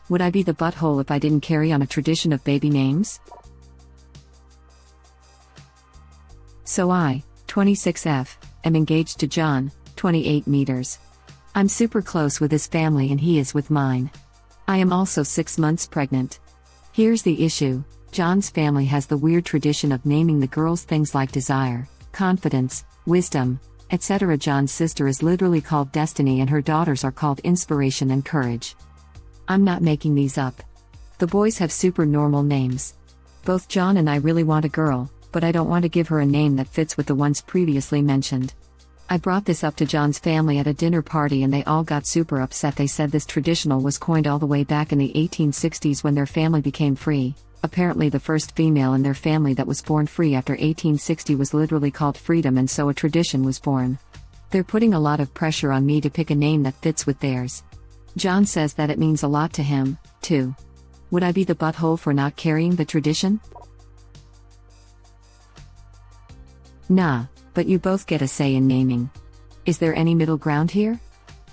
Would I be the butthole if I didn't carry on a tradition of baby names? So I, 26F, am engaged to John, 28 meters. I'm super close with his family and he is with mine. I am also 6 months pregnant. Here's the issue. John's family has the weird tradition of naming the girls things like desire, confidence, wisdom, etc. John's sister is literally called Destiny and her daughters are called Inspiration and Courage. I'm not making these up. The boys have super normal names. Both John and I really want a girl, but I don't want to give her a name that fits with the ones previously mentioned. I brought this up to John's family at a dinner party and they all got super upset. They said this traditional was coined all the way back in the 1860s when their family became free. Apparently the first female in their family that was born free after 1860 was literally called Freedom, and so a tradition was born. They're putting a lot of pressure on me to pick a name that fits with theirs. John says that it means a lot to him, too. Would I be the butthole for not carrying the tradition? Nah, but you both get a say in naming. Is there any middle ground here?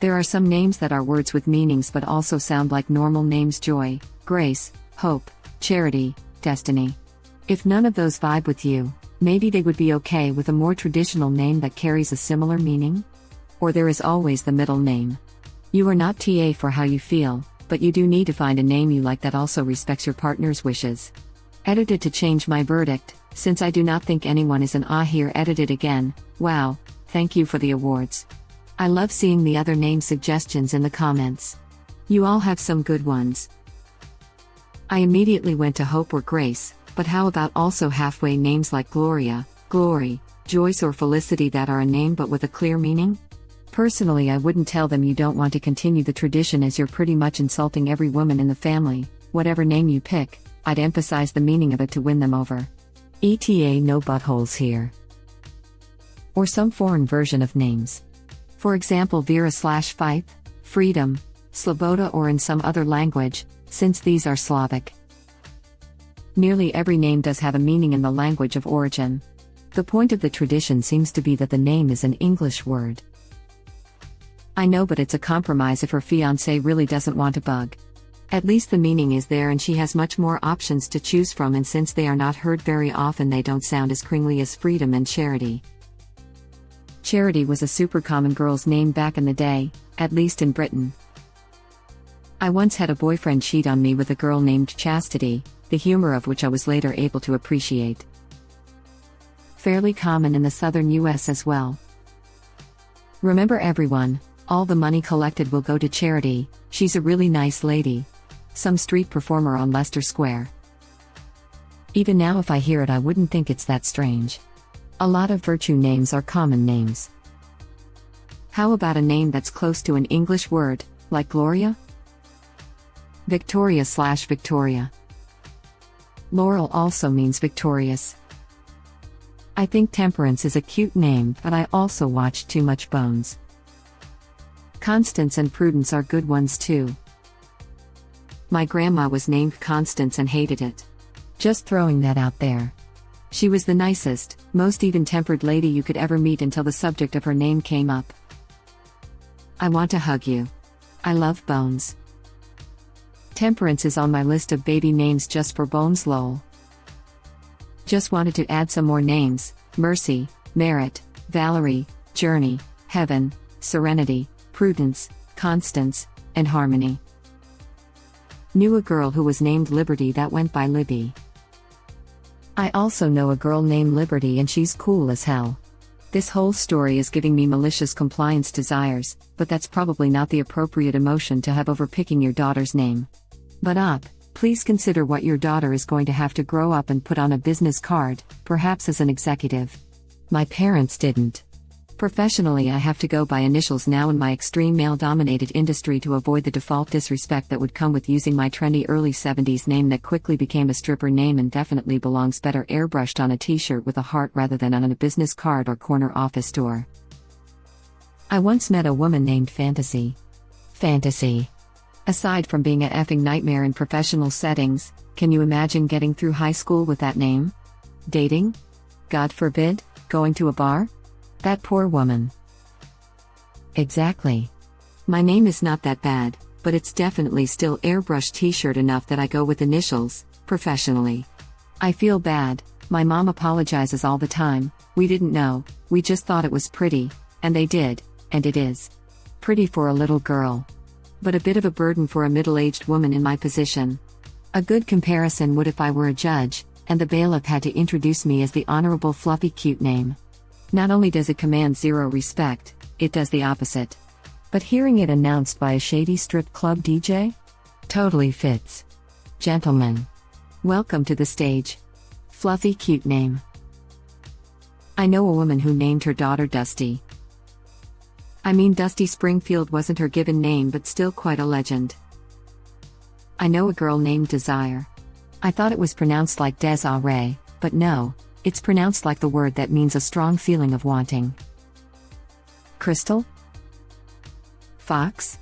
There are some names that are words with meanings but also sound like normal names: joy, grace, hope, charity, destiny. If none of those vibe with you, maybe they would be okay with a more traditional name that carries a similar meaning? Or there is always the middle name. You are not TA for how you feel, but you do need to find a name you like that also respects your partner's wishes. Edited to change my verdict, since I do not think anyone is an ah here. Edited again. Wow, thank you for the awards. I love seeing the other name suggestions in the comments. You all have some good ones. I immediately went to Hope or Grace, but how about also halfway names like Gloria, Glory, Joyce or Felicity that are a name but with a clear meaning? Personally, I wouldn't tell them you don't want to continue the tradition, as you're pretty much insulting every woman in the family. Whatever name you pick, I'd emphasize the meaning of it to win them over. ETA, no buttholes here. Or some foreign version of names. For example, Vera/Fife, Freedom, Sloboda, or in some other language, since these are Slavic. Nearly every name does have a meaning in the language of origin. The point of the tradition seems to be that the name is an English word. I know, but it's a compromise if her fiancé really doesn't want to bug. At least the meaning is there and she has much more options to choose from, and since they are not heard very often, they don't sound as cringly as Freedom and Charity. Charity was a super common girl's name back in the day, at least in Britain. I once had a boyfriend cheat on me with a girl named Chastity, the humor of which I was later able to appreciate. Fairly common in the southern US as well. Remember everyone, all the money collected will go to charity. She's a really nice lady. Some street performer on Leicester Square. Even now if I hear it, I wouldn't think it's that strange. A lot of virtue names are common names. How about a name that's close to an English word, like Gloria? Victoria/Victoria. Laurel also means victorious. I think Temperance is a cute name, but I also watch too much Bones. Constance and Prudence are good ones too. My grandma was named Constance and hated it. Just throwing that out there. She was the nicest, most even-tempered lady you could ever meet until the subject of her name came up. I want to hug you. I love Bones. Temperance is on my list of baby names just for Bones, lol. Just wanted to add some more names: Mercy, Merit, Valerie, Journey, Heaven, Serenity, Prudence, Constance, and Harmony. Knew a girl who was named Liberty that went by Libby. I also know a girl named Liberty and she's cool as hell. This whole story is giving me malicious compliance desires, but that's probably not the appropriate emotion to have over picking your daughter's name. But please consider what your daughter is going to have to grow up and put on a business card, perhaps as an executive. My parents didn't. Professionally, I have to go by initials now in my extreme male-dominated industry to avoid the default disrespect that would come with using my trendy early 70s name that quickly became a stripper name and definitely belongs better airbrushed on a t-shirt with a heart rather than on a business card or corner office door. I once met a woman named Fantasy. Fantasy. Aside from being a effing nightmare in professional settings, can you imagine getting through high school with that name? Dating? God forbid, going to a bar? That poor woman. Exactly. My name is not that bad, but it's definitely still airbrush t-shirt enough that I go with initials, professionally. I feel bad, my mom apologizes all the time, we didn't know, we just thought it was pretty, and they did, and it is. Pretty for a little girl. But a bit of a burden for a middle-aged woman in my position. A good comparison would if I were a judge, and the bailiff had to introduce me as the honorable fluffy cute name. Not only does it command zero respect, it does the opposite. But hearing it announced by a shady strip club DJ? Totally fits. Gentlemen. Welcome to the stage. Fluffy cute name. I know a woman who named her daughter Dusty. I mean, Dusty Springfield wasn't her given name, but still quite a legend. I know a girl named Desire. I thought it was pronounced like Desiree, but no, it's pronounced like the word that means a strong feeling of wanting. Crystal? Fox?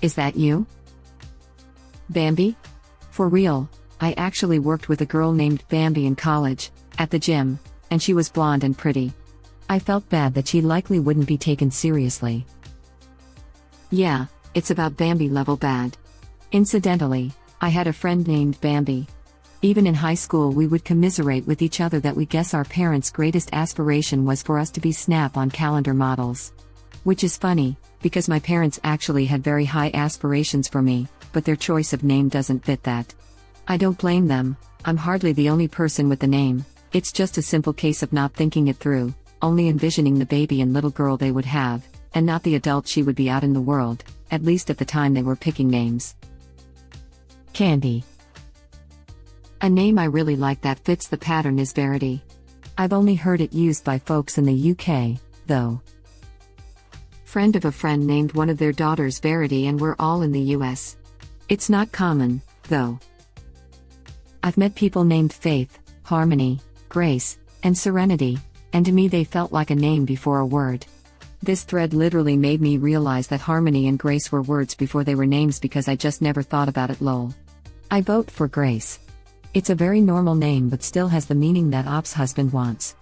Is that you? Bambi? For real, I actually worked with a girl named Bambi in college, at the gym, and she was blonde and pretty. I felt bad that she likely wouldn't be taken seriously. Yeah, it's about Bambi level bad. Incidentally, I had a friend named Bambi. Even in high school we would commiserate with each other that we guess our parents' greatest aspiration was for us to be snap-on calendar models. Which is funny, because my parents actually had very high aspirations for me, but their choice of name doesn't fit that. I don't blame them, I'm hardly the only person with the name, it's just a simple case of not thinking it through, only envisioning the baby and little girl they would have, and not the adult she would be out in the world, at least at the time they were picking names. Candy. A name I really like that fits the pattern is Verity. I've only heard it used by folks in the UK, though. Friend of a friend named one of their daughters Verity, and we're all in the US. It's not common, though. I've met people named Faith, Harmony, Grace, and Serenity, and to me they felt like a name before a word. This thread literally made me realize that Harmony and Grace were words before they were names because I just never thought about it. Lol. I vote for Grace. It's a very normal name but still has the meaning that Op's husband wants.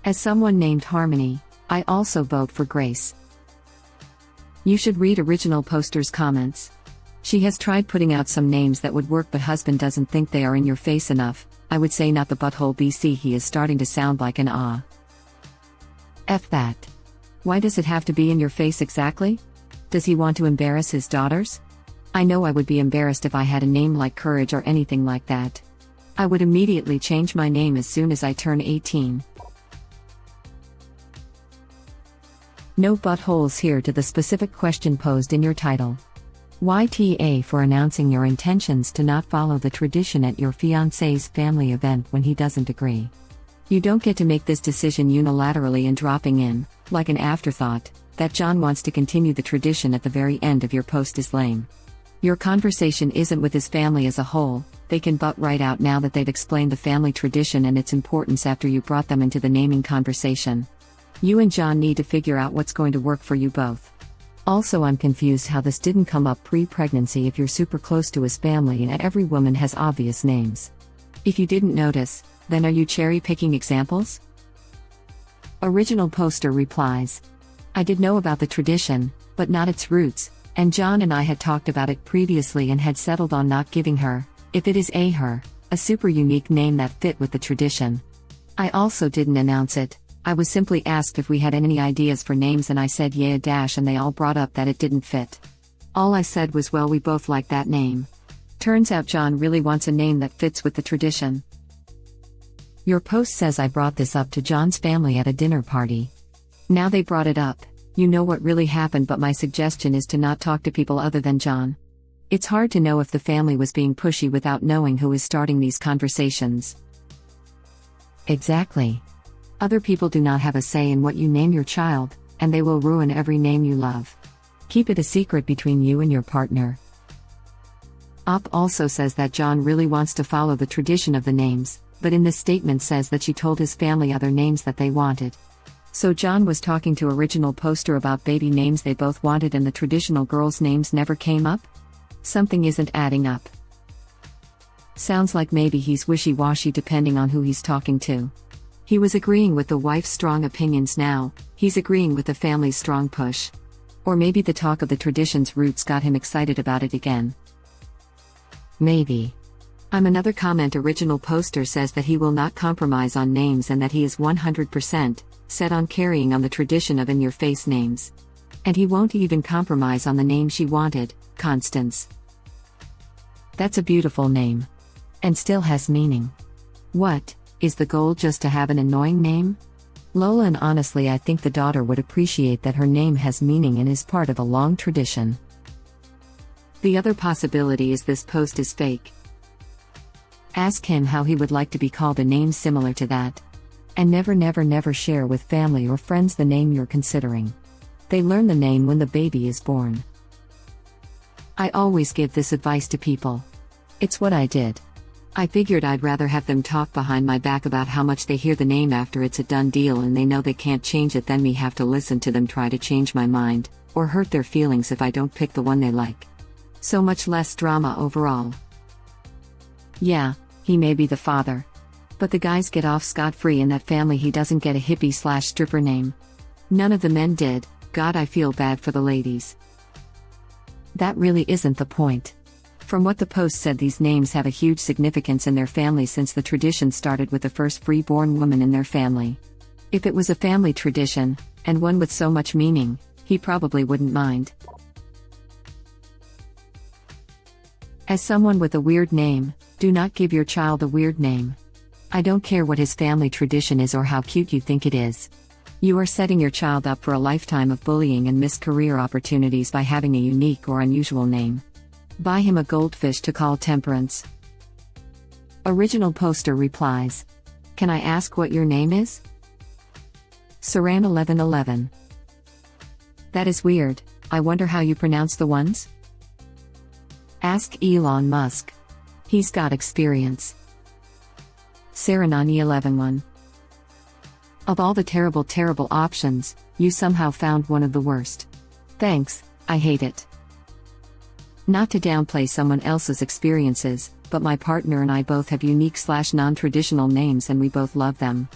As someone named Harmony, I also vote for Grace. You should read original poster's comments. She has tried putting out some names that would work but husband doesn't think they are in your face enough. I would say not the butthole BC, he is starting to sound like an ah. F that. Why does it have to be in your face exactly? Does he want to embarrass his daughters? I know I would be embarrassed if I had a name like Courage or anything like that. I would immediately change my name as soon as I turn 18. No buttholes here to the specific question posed in your title. YTA for announcing your intentions to not follow the tradition at your fiancé's family event when he doesn't agree. You don't get to make this decision unilaterally and dropping in, like an afterthought, that John wants to continue the tradition at the very end of your post is lame. Your conversation isn't with his family as a whole, they can butt right out now that they've explained the family tradition and its importance after you brought them into the naming conversation. You and John need to figure out what's going to work for you both. Also, I'm confused how this didn't come up pre-pregnancy if you're super close to his family and every woman has obvious names. If you didn't notice, then are you cherry-picking examples? Original poster replies. I did know about the tradition, but not its roots, and John and I had talked about it previously and had settled on not giving her, if it is her, a super unique name that fit with the tradition. I also didn't announce it. I was simply asked if we had any ideas for names and I said yeah and they all brought up that it didn't fit. All I said was well, we both like that name. Turns out John really wants a name that fits with the tradition. Your post says I brought this up to John's family at a dinner party. Now they brought it up, you know what really happened, but my suggestion is to not talk to people other than John. It's hard to know if the family was being pushy without knowing who is starting these conversations. Exactly. Other people do not have a say in what you name your child, and they will ruin every name you love. Keep it a secret between you and your partner. Op also says that John really wants to follow the tradition of the names, but in this statement says that she told his family other names that they wanted. So John was talking to original poster about baby names they both wanted and the traditional girls' names never came up? Something isn't adding up. Sounds like maybe he's wishy-washy depending on who he's talking to. He was agreeing with the wife's strong opinions, now he's agreeing with the family's strong push. Or maybe the talk of the tradition's roots got him excited about it again. Maybe. Another comment. Original poster says that he will not compromise on names and that he is 100% set on carrying on the tradition of in-your-face names. And he won't even compromise on the name she wanted, Constance. That's a beautiful name. And still has meaning. What, is the goal just to have an annoying name? Lola, and honestly I think the daughter would appreciate that her name has meaning and is part of a long tradition. The other possibility is this post is fake. Ask him how he would like to be called, a name similar to that. And never share with family or friends the name you're considering. They learn the name when the baby is born. I always give this advice to people. It's what I did. I figured I'd rather have them talk behind my back about how much they hear the name after it's a done deal and they know they can't change it than me have to listen to them try to change my mind, or hurt their feelings if I don't pick the one they like. So much less drama overall. Yeah, he may be the father. But the guys get off scot-free in that family. He doesn't get a hippie/stripper name. None of the men did. God, I feel bad for the ladies. That really isn't the point. From what the post said, these names have a huge significance in their family since the tradition started with the first free-born woman in their family. If it was a family tradition, and one with so much meaning, he probably wouldn't mind. As someone with a weird name, do not give your child a weird name. I don't care what his family tradition is or how cute you think it is. You are setting your child up for a lifetime of bullying and missed career opportunities by having a unique or unusual name. Buy him a goldfish to call Temperance. Original poster replies. Can I ask what your name is? Saran1111. That is weird. I wonder how you pronounce the ones? Ask Elon Musk. He's got experience. Saranani111. Of all the terrible options, you somehow found one of the worst. Thanks, I hate it. Not to downplay someone else's experiences, but my partner and I both have unique/non-traditional names and we both love them.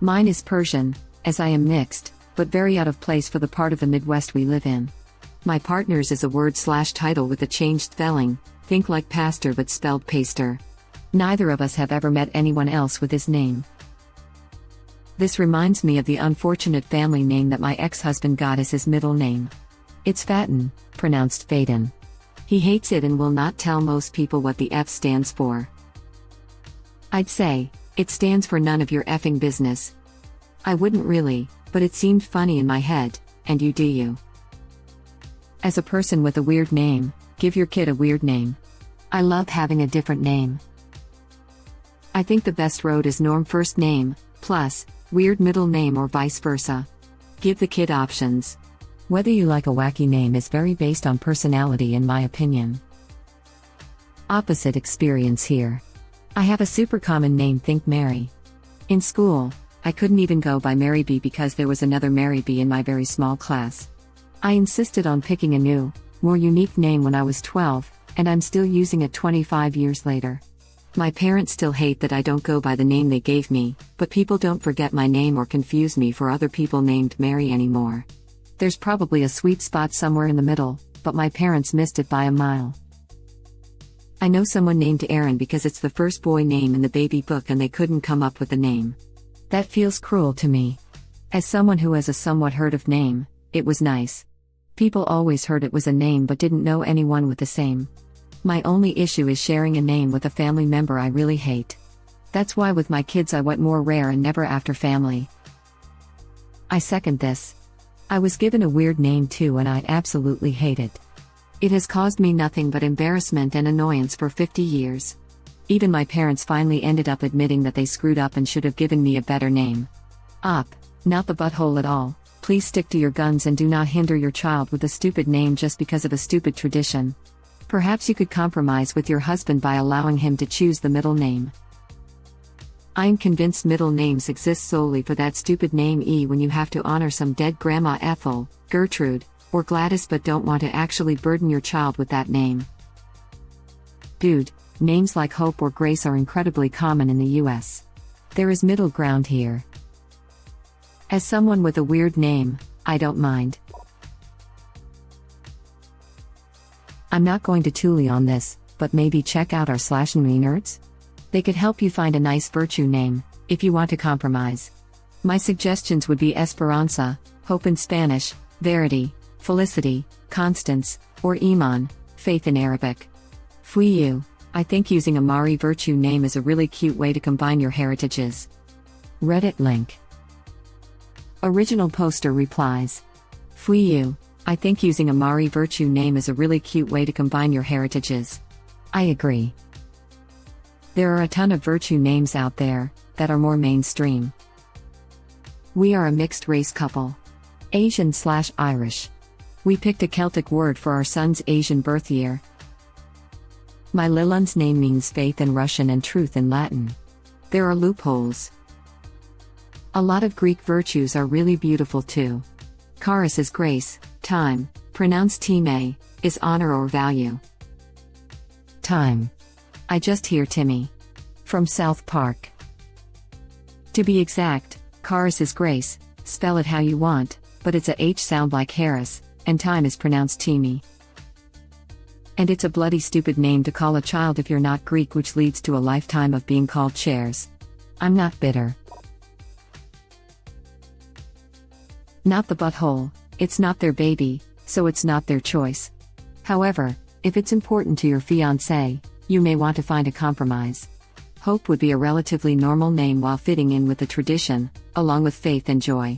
Mine is Persian, as I am mixed, but very out of place for the part of the Midwest we live in. My partner's is a word/title with a changed spelling, think like pastor but spelled paster. Neither of us have ever met anyone else with his name. This reminds me of the unfortunate family name that my ex-husband got as his middle name. It's Fatin, pronounced Faden. He hates it and will not tell most people what the F stands for. I'd say, it stands for none of your effing business. I wouldn't really, but it seemed funny in my head, and you do you. As a person with a weird name, give your kid a weird name. I love having a different name. I think the best road is norm first name, plus, weird middle name or vice versa. Give the kid options. Whether you like a wacky name is very based on personality in my opinion. Opposite experience here. I have a super common name, think Mary. In school, I couldn't even go by Mary B because there was another Mary B in my very small class. I insisted on picking a new, more unique name when I was 12, and I'm still using it 25 years later. My parents still hate that I don't go by the name they gave me, but people don't forget my name or confuse me for other people named Mary anymore. There's probably a sweet spot somewhere in the middle, but my parents missed it by a mile. I know someone named Aaron because it's the first boy name in the baby book and they couldn't come up with a name. That feels cruel to me. As someone who has a somewhat heard of name, it was nice. People always heard it was a name but didn't know anyone with the same. My only issue is sharing a name with a family member I really hate. That's why with my kids I went more rare and never after family. I second this. I was given a weird name too and I absolutely hate it. It has caused me nothing but embarrassment and annoyance for 50 years. Even my parents finally ended up admitting that they screwed up and should have given me a better name. Not the butthole at all. Please stick to your guns and do not hinder your child with a stupid name just because of a stupid tradition. Perhaps you could compromise with your husband by allowing him to choose the middle name. I am convinced middle names exist solely for that stupid name when you have to honor some dead grandma Ethel, Gertrude, or Gladys but don't want to actually burden your child with that name. Dude, names like Hope or Grace are incredibly common in the US. There is middle ground here. As someone with a weird name, I don't mind. I'm not going to Thule on this, but maybe check out our /me nerds? They could help you find a nice virtue name, if you want to compromise. My suggestions would be Esperanza, hope in Spanish, Verity, Felicity, Constance, or Iman, faith in Arabic. Fuyu, I think using a Mari virtue name is a really cute way to combine your heritages. Reddit link. Original poster replies. Fuyu, I think using a Mari virtue name is a really cute way to combine your heritages. I agree. There are a ton of virtue names out there that are more mainstream. We are a mixed race couple. Asian/Irish. We picked a Celtic word for our son's Asian birth year. My Lilun's name means faith in Russian and truth in Latin. There are loopholes. A lot of Greek virtues are really beautiful too. Charis is grace, time, pronounced time, is honor or value. Time. I just hear Timmy. From South Park. To be exact, Charis is grace, spell it how you want, but it's a H sound like Harris, and time is pronounced Timmy. And it's a bloody stupid name to call a child if you're not Greek, which leads to a lifetime of being called chairs. I'm not bitter. Not the butthole, it's not their baby, so it's not their choice. However, if it's important to your fiancé, you may want to find a compromise. Hope would be a relatively normal name while fitting in with the tradition, along with faith and joy.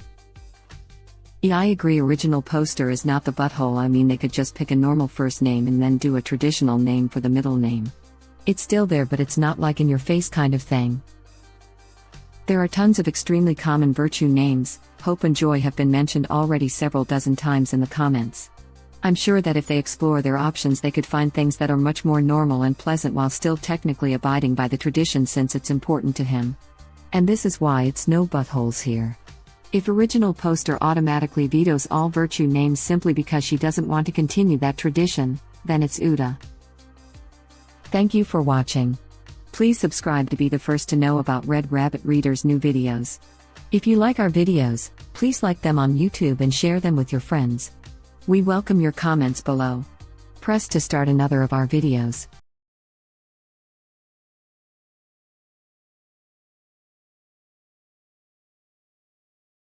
Yeah, I agree, original poster is not the butthole. I mean, they could just pick a normal first name and then do a traditional name for the middle name. It's still there, but it's not like in your face kind of thing. There are tons of extremely common virtue names. Hope and joy have been mentioned already several dozen times in the comments. I'm sure that if they explore their options, they could find things that are much more normal and pleasant while still technically abiding by the tradition, since it's important to him. And this is why it's no buttholes here. If original poster automatically vetoes all virtue names simply because she doesn't want to continue that tradition, then it's Uda. Thank you for watching. Please subscribe to be the first to know about Red Rabbit Reader's new videos. If you like our videos, please like them on YouTube and share them with your friends. We welcome your comments below. Press to start another of our videos.